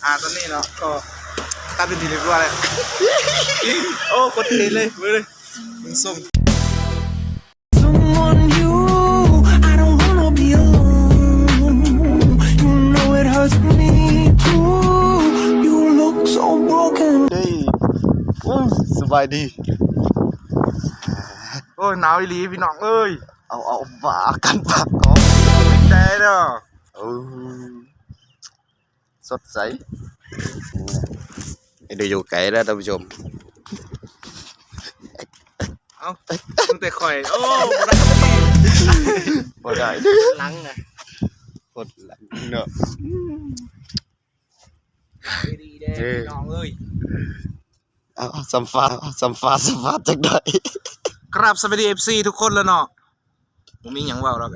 ตอนนี้เนาะก็ตัดเป็นทีเรียบร้อยแล้วโอ้คนเทเลยมือเลยมึงส่งสบายดีโอ้ยหนาวอีหลีพี่น้องเอ้ยเอาฝากันปากเขาได้เนาะสดใสดูอยู่ไกลแล้วท่านผู้ชมเอาตั้งแต่ข่อยโอ้บ่ได้หลังนะกดหลังเนาะดีเด้พี่น้องเอ้ยเอาสัมภาษณ์จักได้กราบสวัสดี FC ทุกคนแล้วเนาะผมมีหยังเว้าหรอก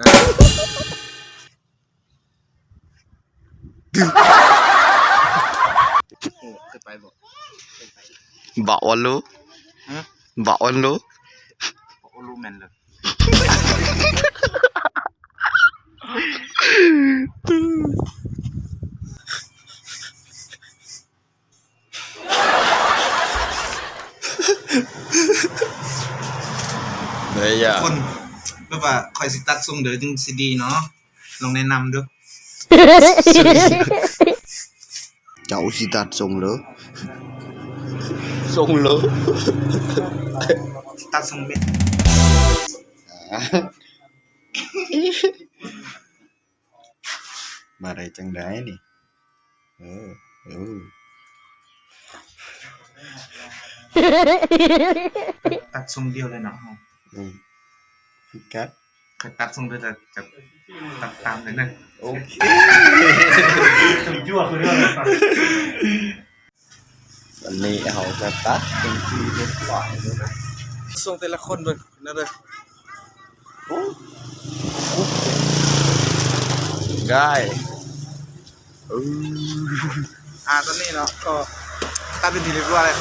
เคยไปบ่บอกวันรู้บอกวันรู้รู้แม่นเลยคนแบบว่าคอยสิตัดทรงเด้อจึงสิดีเนาะลองแนะนำด้วยเจ้าสิตัดทรงเหรอทรงเหรอตัดทรงเม็ดมาได้จังได้นี่ตัดทรงเดียวเลยเนาะพิกัดตัดทรงเดียวจะตัดตามเลยนะโอเคยั่วคือเรื่องอะไรวันนี้เขาจะตัดเป็นที่เรียบร้อยทรงแต่ละคนเลยนั่นเลยได้ตอนนี้เนาะก็ตัดเป็นทีเรียบร้อยแล้ว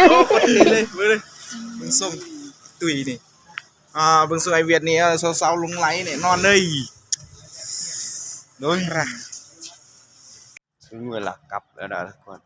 โอ้คนเทเลยมือเลยมึงส่งตุยนี่เบิ่งสวยเวียดนี่สาวๆลงไหลเนี่ยนอนเลยโดยถึงเวลากลับแล้วนะทุกคน